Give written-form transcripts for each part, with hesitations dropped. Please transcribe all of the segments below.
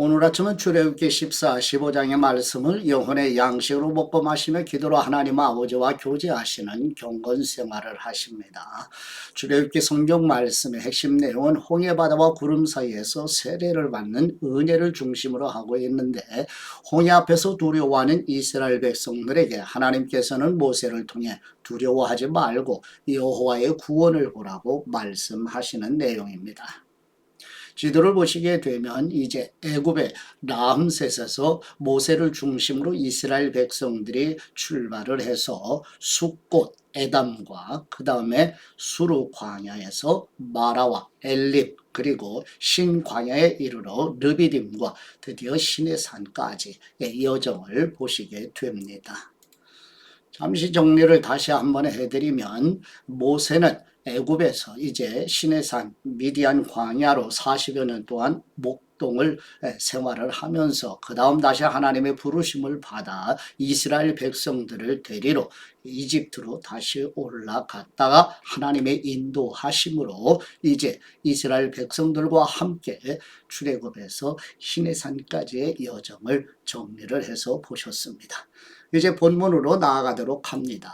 오늘 아침은 출애굽기 14, 15장의 말씀을 영혼의 양식으로 먹고 마시며 기도로 하나님 아버지와 교제하시는 경건 생활을 하십니다. 출애굽기 성경 말씀의 핵심 내용은 홍해바다와 구름 사이에서 세례를 받는 은혜를 중심으로 하고 있는데, 홍해 앞에서 두려워하는 이스라엘 백성들에게 하나님께서는 모세를 통해 두려워하지 말고 여호와의 구원을 보라고 말씀하시는 내용입니다. 지도를 보시게 되면 이제 애굽의 람셋에서 모세를 중심으로 이스라엘 백성들이 출발을 해서 숫꽃 에담과 그 다음에 수르 광야에서 마라와 엘립 그리고 신 광야에 이르러 르비딤과 드디어 시내 산까지의 여정을 보시게 됩니다. 잠시 정리를 다시 한번 해드리면, 모세는 애굽에서 이제 시내산 미디안 광야로 40여 년 동안 목동을 생활을 하면서 그 다음 다시 하나님의 부르심을 받아 이스라엘 백성들을 데리러 이집트로 다시 올라갔다가 하나님의 인도하심으로 이제 이스라엘 백성들과 함께 출애굽에서 시내산까지의 여정을 정리를 해서 보셨습니다. 이제 본문으로 나아가도록 합니다.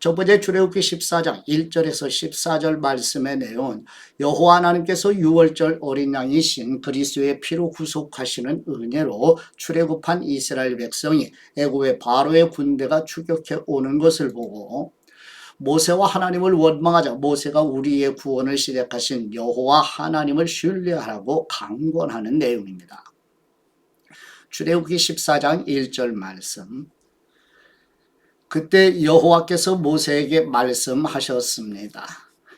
첫 번째 출애굽기 14장 1절에서 14절 말씀의 내용은 여호와 하나님께서 유월절 어린 양이신 그리스도의 피로 구속하시는 은혜로 출애굽한 이스라엘 백성이 애굽의 바로의 군대가 추격해 오는 것을 보고 모세와 하나님을 원망하자 모세가 우리의 구원을 시작하신 여호와 하나님을 신뢰하라고 강권하는 내용입니다. 출애굽기 14장 1절 말씀. 그때 여호와께서 모세에게 말씀하셨습니다.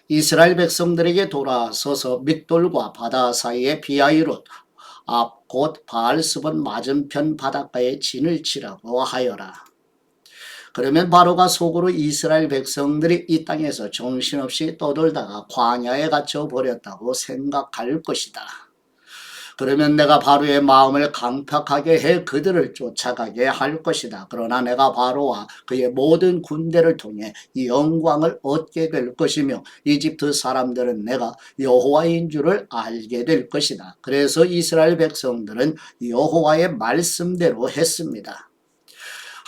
이스라엘 백성들에게 돌아서서 믹돌과 바다 사이의 비하이롯 앞 곧 바알스본 맞은편 바닷가에 진을 치라고 하여라. 그러면 바로가 속으로 이스라엘 백성들이 이 땅에서 정신없이 떠돌다가 광야에 갇혀 버렸다고 생각할 것이다. 그러면 내가 바로의 마음을 강팍하게 해 그들을 쫓아가게 할 것이다. 그러나 내가 바로와 그의 모든 군대를 통해 이 영광을 얻게 될 것이며 이집트 사람들은 내가 여호와인 줄을 알게 될 것이다. 그래서 이스라엘 백성들은 여호와의 말씀대로 했습니다.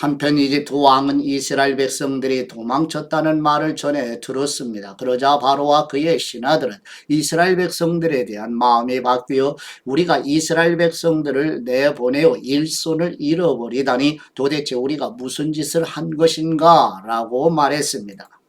한편 이집트 왕은 이스라엘 백성들이 도망쳤다는 말을 전해 들었습니다. 그러자 바로와 그의 신하들은 이스라엘 백성들에 대한 마음이 바뀌어 우리가 이스라엘 백성들을 내보내어 일손을 잃어버리다니 도대체 우리가 무슨 짓을 한 것인가 라고 말했습니다.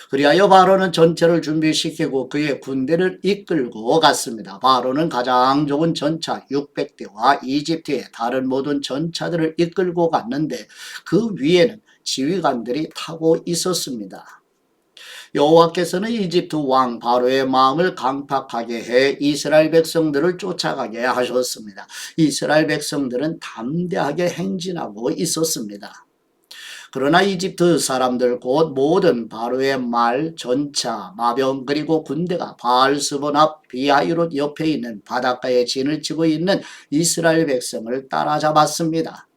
그리하여 바로는 전차를 준비시키고 그의 군대를 이끌고 갔습니다. 바로는 가장 좋은 전차 600대와 이집트의 다른 모든 전차들을 이끌고 갔는데 그 위에는 지휘관들이 타고 있었습니다. 여호와께서는 이집트 왕 바로의 마음을 강팍하게 해 이스라엘 백성들을 쫓아가게 하셨습니다. 이스라엘 백성들은 담대하게 행진하고 있었습니다. 그러나 이집트 사람들 곧 모든 바로의 말, 전차, 마병 그리고 군대가 바알스본 앞 비하이롯 옆에 있는 바닷가에 진을 치고 있는 이스라엘 백성을 따라잡았습니다.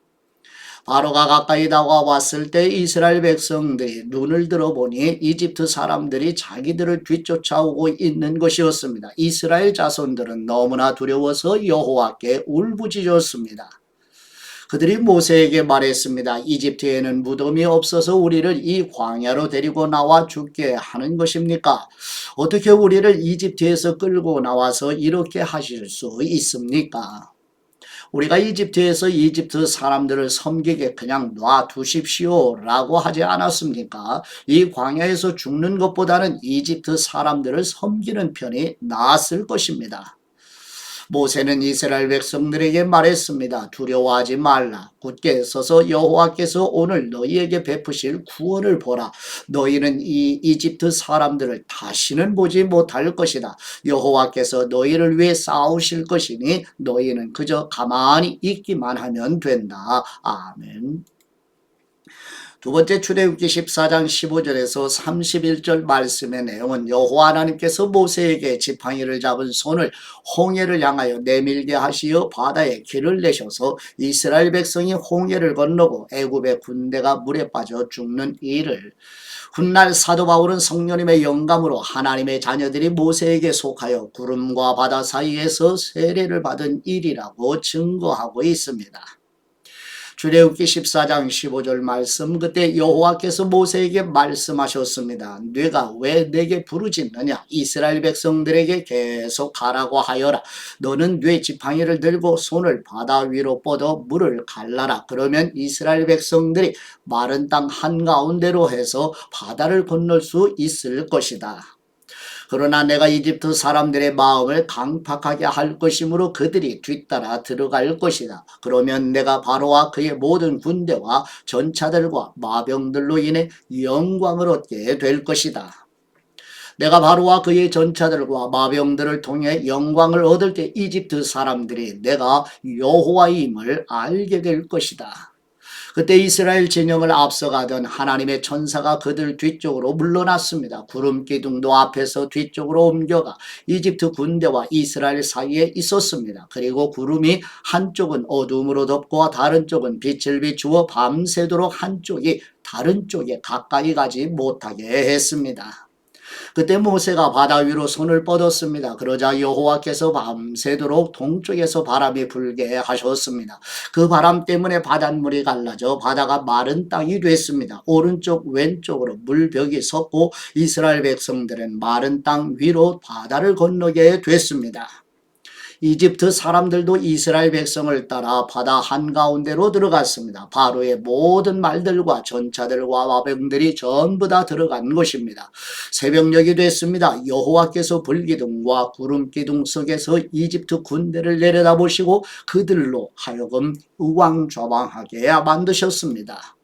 바로가 가까이 다가왔을 때 이스라엘 백성들이 눈을 들어보니 이집트 사람들이 자기들을 뒤쫓아오고 있는 것이었습니다. 이스라엘 자손들은 너무나 두려워서 여호와께 울부짖었습니다. 그들이 모세에게 말했습니다. 이집트에는 무덤이 없어서 우리를 이 광야로 데리고 나와 죽게 하는 것입니까? 어떻게 우리를 이집트에서 끌고 나와서 이렇게 하실 수 있습니까? 우리가 이집트에서 이집트 사람들을 섬기게 그냥 놔두십시오 라고 하지 않았습니까? 이 광야에서 죽는 것보다는 이집트 사람들을 섬기는 편이 나았을 것입니다. 모세는 이스라엘 백성들에게 말했습니다. 두려워하지 말라. 굳게 서서 여호와께서 오늘 너희에게 베푸실 구원을 보라. 너희는 이 이집트 사람들을 다시는 보지 못할 것이다. 여호와께서 너희를 위해 싸우실 것이니 너희는 그저 가만히 있기만 하면 된다. 아멘. 두 번째 출애굽기 14장 15절에서 31절 말씀의 내용은 여호와 하나님께서 모세에게 지팡이를 잡은 손을 홍해를 향하여 내밀게 하시어 바다에 길을 내셔서 이스라엘 백성이 홍해를 건너고 애굽의 군대가 물에 빠져 죽는 일을, 훗날 사도 바울은 성령님의 영감으로 하나님의 자녀들이 모세에게 속하여 구름과 바다 사이에서 세례를 받은 일이라고 증거하고 있습니다. 출애굽기 14장 15절 말씀, 그때 여호와께서 모세에게 말씀하셨습니다. 네가 왜 내게 부르짖느냐? 이스라엘 백성들에게 계속 가라고 하여라. 너는 네 지팡이를 들고 손을 바다 위로 뻗어 물을 갈라라. 그러면 이스라엘 백성들이 마른 땅 한가운데로 해서 바다를 건널 수 있을 것이다. 그러나 내가 이집트 사람들의 마음을 강팍하게 할 것이므로 그들이 뒤따라 들어갈 것이다. 그러면 내가 바로와 그의 모든 군대와 전차들과 마병들로 인해 영광을 얻게 될 것이다. 내가 바로와 그의 전차들과 마병들을 통해 영광을 얻을 때 이집트 사람들이 내가 여호와임을 알게 될 것이다. 그때 이스라엘 진영을 앞서가던 하나님의 천사가 그들 뒤쪽으로 물러났습니다. 구름 기둥도 앞에서 뒤쪽으로 옮겨가 이집트 군대와 이스라엘 사이에 있었습니다. 그리고 구름이 한쪽은 어둠으로 덮고 다른 쪽은 빛을 비추어 밤새도록 한쪽이 다른 쪽에 가까이 가지 못하게 했습니다. 그때 모세가 바다 위로 손을 뻗었습니다. 그러자 여호와께서 밤새도록 동쪽에서 바람이 불게 하셨습니다. 그 바람 때문에 바닷물이 갈라져 바다가 마른 땅이 됐습니다. 오른쪽 왼쪽으로 물벽이 섰고 이스라엘 백성들은 마른 땅 위로 바다를 건너게 됐습니다. 이집트 사람들도 이스라엘 백성을 따라 바다 한가운데로 들어갔습니다. 바로의 모든 말들과 전차들과 마병들이 전부 다 들어간 것입니다. 새벽녘이 됐습니다. 여호와께서 불기둥과 구름기둥 속에서 이집트 군대를 내려다보시고 그들로 하여금 우왕좌왕하게 만드셨습니다.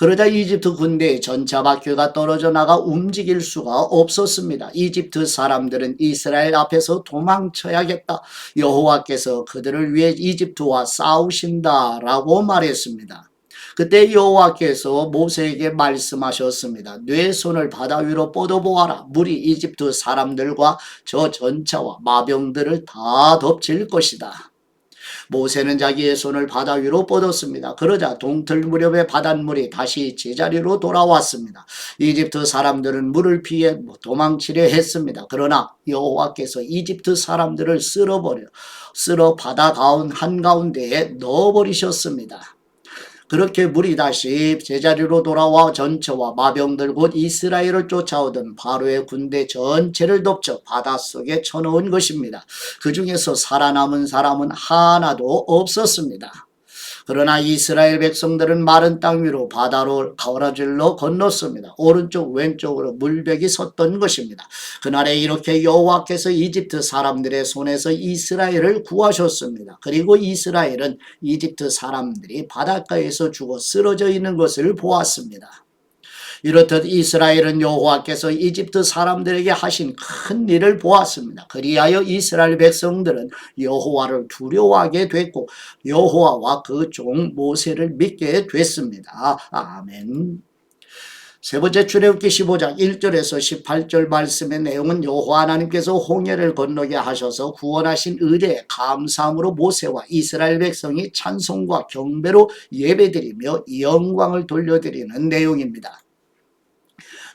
그러자 이집트 군대의 전차 바퀴가 떨어져 나가 움직일 수가 없었습니다. 이집트 사람들은 이스라엘 앞에서 도망쳐야겠다. 여호와께서 그들을 위해 이집트와 싸우신다라고 말했습니다. 그때 여호와께서 모세에게 말씀하셨습니다. 네 손을 바다 위로 뻗어보아라. 물이 이집트 사람들과 저 전차와 마병들을 다 덮칠 것이다. 모세는 자기의 손을 바다 위로 뻗었습니다. 그러자 동틀 무렵에 바닷물이 다시 제자리로 돌아왔습니다. 이집트 사람들은 물을 피해 도망치려 했습니다. 그러나 여호와께서 이집트 사람들을 쓸어 바다 한가운데에 넣어버리셨습니다. 그렇게 물이 다시 제자리로 돌아와 전차와 마병들 곧 이스라엘을 쫓아오던 바로의 군대 전체를 덮쳐 바닷속에 쳐넣은 것입니다. 그 중에서 살아남은 사람은 하나도 없었습니다. 그러나 이스라엘 백성들은 마른 땅 위로 바다로 가오라질러 건넜습니다. 오른쪽 왼쪽으로 물벽이 섰던 것입니다. 그날에 이렇게 여호와께서 이집트 사람들의 손에서 이스라엘을 구하셨습니다. 그리고 이스라엘은 이집트 사람들이 바닷가에서 죽어 쓰러져 있는 것을 보았습니다. 이렇듯 이스라엘은 여호와께서 이집트 사람들에게 하신 큰 일을 보았습니다. 그리하여 이스라엘 백성들은 여호와를 두려워하게 됐고 여호와와 그 종 모세를 믿게 됐습니다. 아멘. 세 번째 출애굽기 15장 1절에서 18절 말씀의 내용은 여호와 하나님께서 홍해를 건너게 하셔서 구원하신 의뢰에 감사함으로 모세와 이스라엘 백성이 찬송과 경배로 예배드리며 영광을 돌려드리는 내용입니다.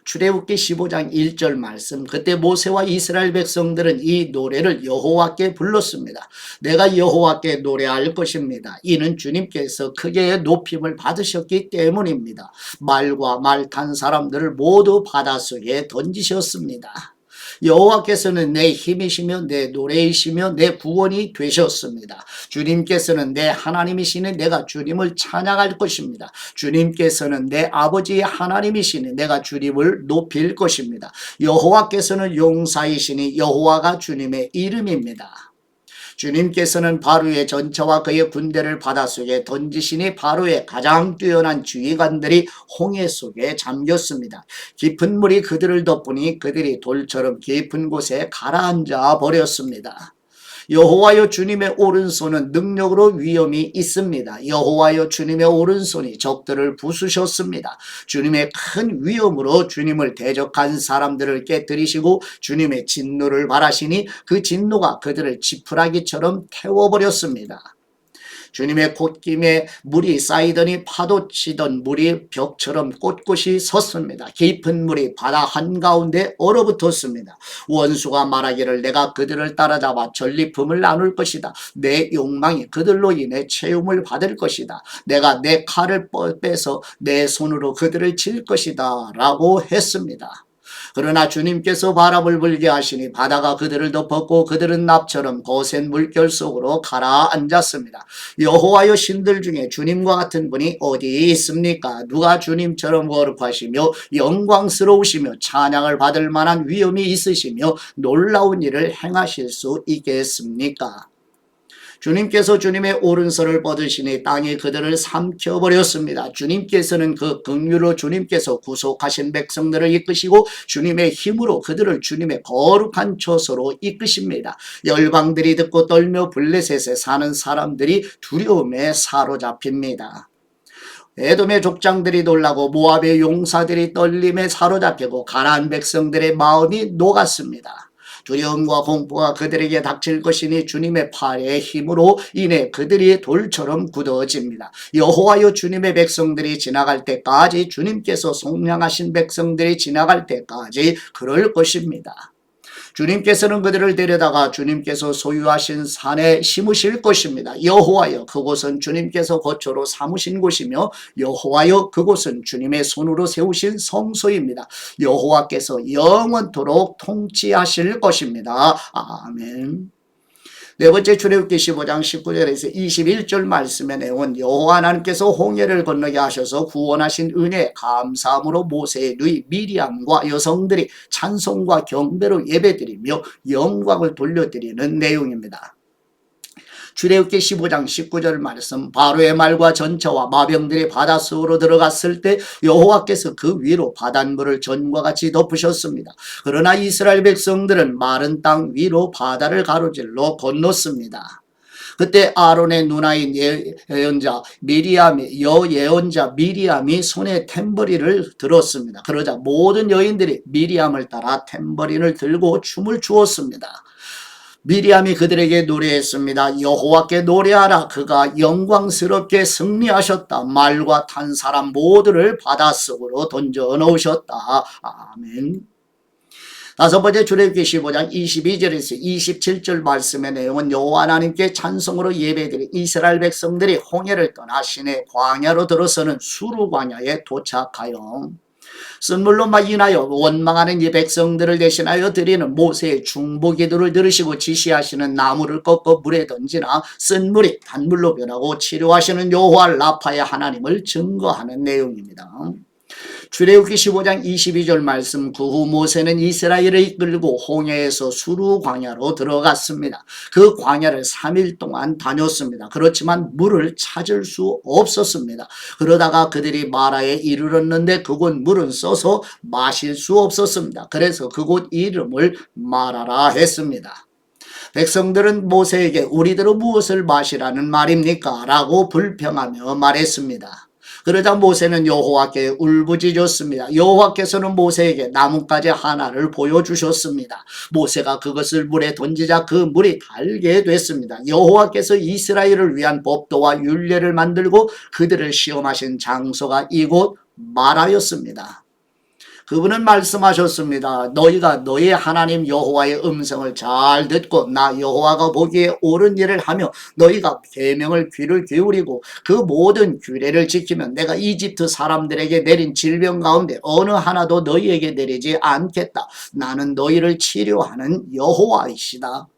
출애굽기 15장 1절 말씀, 그때 모세와 이스라엘 백성들은 이 노래를 여호와께 불렀습니다. 내가 여호와께 노래할 것입니다. 이는 주님께서 크게 높임을 받으셨기 때문입니다. 말과 말 탄 사람들을 모두 바닷속에 던지셨습니다. 여호와께서는 내 힘이시며 내 노래이시며 내 구원이 되셨습니다. 주님께서는 내 하나님이시니 내가 주님을 찬양할 것입니다. 주님께서는 내 아버지의 하나님이시니 내가 주님을 높일 것입니다. 여호와께서는 용사이시니 여호와가 주님의 이름입니다. 주님께서는 바로의 전차와 그의 군대를 바닷속에 던지시니 바로의 가장 뛰어난 지휘관들이 홍해 속에 잠겼습니다. 깊은 물이 그들을 덮으니 그들이 돌처럼 깊은 곳에 가라앉아 버렸습니다. 여호와여 주님의 오른손은 능력으로 위엄이 있습니다. 여호와여 주님의 오른손이 적들을 부수셨습니다. 주님의 큰 위엄으로 주님을 대적한 사람들을 깨뜨리시고 주님의 진노를 발하시니 그 진노가 그들을 지푸라기처럼 태워버렸습니다. 주님의 콧김에 물이 쌓이더니 파도 치던 물이 벽처럼 꼿꼿이 섰습니다. 깊은 물이 바다 한가운데 얼어붙었습니다. 원수가 말하기를 내가 그들을 따라잡아 전리품을 나눌 것이다. 내 욕망이 그들로 인해 채움을 받을 것이다. 내가 내 칼을 빼서 내 손으로 그들을 칠 것이다 라고 했습니다. 그러나 주님께서 바람을 불게 하시니 바다가 그들을 덮었고 그들은 납처럼 거센 물결 속으로 가라앉았습니다. 여호와여 신들 중에 주님과 같은 분이 어디 있습니까? 누가 주님처럼 거룩하시며 영광스러우시며 찬양을 받을 만한 위엄이 있으시며 놀라운 일을 행하실 수 있겠습니까? 주님께서 주님의 오른손을 뻗으시니 땅이 그들을 삼켜버렸습니다. 주님께서는 그 긍휼로 주님께서 구속하신 백성들을 이끄시고 주님의 힘으로 그들을 주님의 거룩한 처소로 이끄십니다. 열방들이 듣고 떨며 블레셋에 사는 사람들이 두려움에 사로잡힙니다. 에돔의 족장들이 놀라고 모압의 용사들이 떨림에 사로잡히고 가나안 백성들의 마음이 녹았습니다. 두려움과 공포가 그들에게 닥칠 것이니 주님의 팔의 힘으로 인해 그들이 돌처럼 굳어집니다. 여호와여 주님의 백성들이 지나갈 때까지 주님께서 속량하신 백성들이 지나갈 때까지 그럴 것입니다. 주님께서는 그들을 데려다가 주님께서 소유하신 산에 심으실 것입니다. 여호와여 그곳은 주님께서 거처로 삼으신 곳이며 여호와여 그곳은 주님의 손으로 세우신 성소입니다. 여호와께서 영원토록 통치하실 것입니다. 아멘. 네 번째 출애굽기 15장 19절에서 21절 말씀의 내용은 여호와 하나님께서 홍해를 건너게 하셔서 구원하신 은혜에 감사함으로 모세의 누이 미리암과 여성들이 찬송과 경배로 예배드리며 영광을 돌려드리는 내용입니다. 출애굽기 15장 19절 말씀 바로의 말과 전차와 마병들이 바닷속으로 들어갔을 때 여호와께서 그 위로 바닷물을 전과 같이 덮으셨습니다. 그러나 이스라엘 백성들은 마른 땅 위로 바다를 가로질러 건넜습니다. 그때 아론의 누나인 예언자 미리암이 여예언자 미리암이 손에 탬버린을 들었습니다. 그러자 모든 여인들이 미리암을 따라 탬버린을 들고 춤을 추었습니다. 미리암이 그들에게 노래했습니다. 여호와께 노래하라. 그가 영광스럽게 승리하셨다. 말과 탄 사람 모두를 바닷속으로 던져 넣으셨다. 아멘. 다섯 번째 출애굽기 15장 22절에서 27절 말씀의 내용은 여호와 하나님께 찬송으로 예배드린 이스라엘 백성들이 홍해를 떠나 시내 광야로 들어서는 수르 광야에 도착하여 쓴물로만 인하여 원망하는 이 백성들을 대신하여 드리는 모세의 중보기도를 들으시고 지시하시는 나무를 꺾어 물에 던지나 쓴물이 단물로 변하고 치료하시는 여호와 라파의 하나님을 증거하는 내용입니다. 출애굽기 15장 22절 말씀 그 후 모세는 이스라엘을 이끌고 홍해에서 수르 광야로 들어갔습니다. 그 광야를 3일 동안 다녔습니다. 그렇지만 물을 찾을 수 없었습니다. 그러다가 그들이 마라에 이르렀는데 그곳 물은 써서 마실 수 없었습니다. 그래서 그곳 이름을 마라라 했습니다. 백성들은 모세에게 우리들은 무엇을 마시라는 말입니까? 라고 불평하며 말했습니다. 그러자 모세는 여호와께 울부짖었습니다. 여호와께서는 모세에게 나뭇가지 하나를 보여주셨습니다. 모세가 그것을 물에 던지자 그 물이 달게 됐습니다. 여호와께서 이스라엘을 위한 법도와 율례를 만들고 그들을 시험하신 장소가 이곳 마라였습니다. 그분은 말씀하셨습니다. 너희가 너희 하나님 여호와의 음성을 잘 듣고 나 여호와가 보기에 옳은 일을 하며 너희가 계명을 귀를 기울이고 그 모든 규례를 지키면 내가 이집트 사람들에게 내린 질병 가운데 어느 하나도 너희에게 내리지 않겠다. 나는 너희를 치료하는 여호와이시다.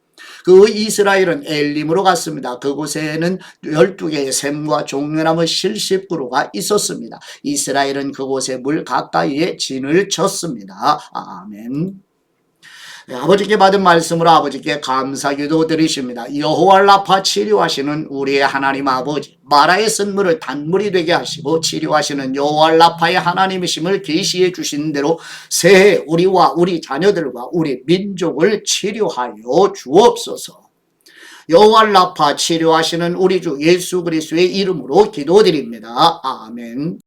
그 이스라엘은 엘림으로 갔습니다. 그곳에는 12개의 샘과 종려나무 실십구루가 있었습니다. 이스라엘은 그곳에 물 가까이에 진을 쳤습니다. 아멘. 아버지께 받은 말씀으로 아버지께 감사기도 드리십니다. 여호와 라파 치료하시는 우리의 하나님 아버지, 마라의 쓴물을 단물이 되게 하시고 치료하시는 여호와 라파의 하나님이심을 계시해 주신 대로 새해 우리와 우리 자녀들과 우리 민족을 치료하여 주옵소서. 여호와 라파 치료하시는 우리 주 예수 그리스도의 이름으로 기도드립니다. 아멘.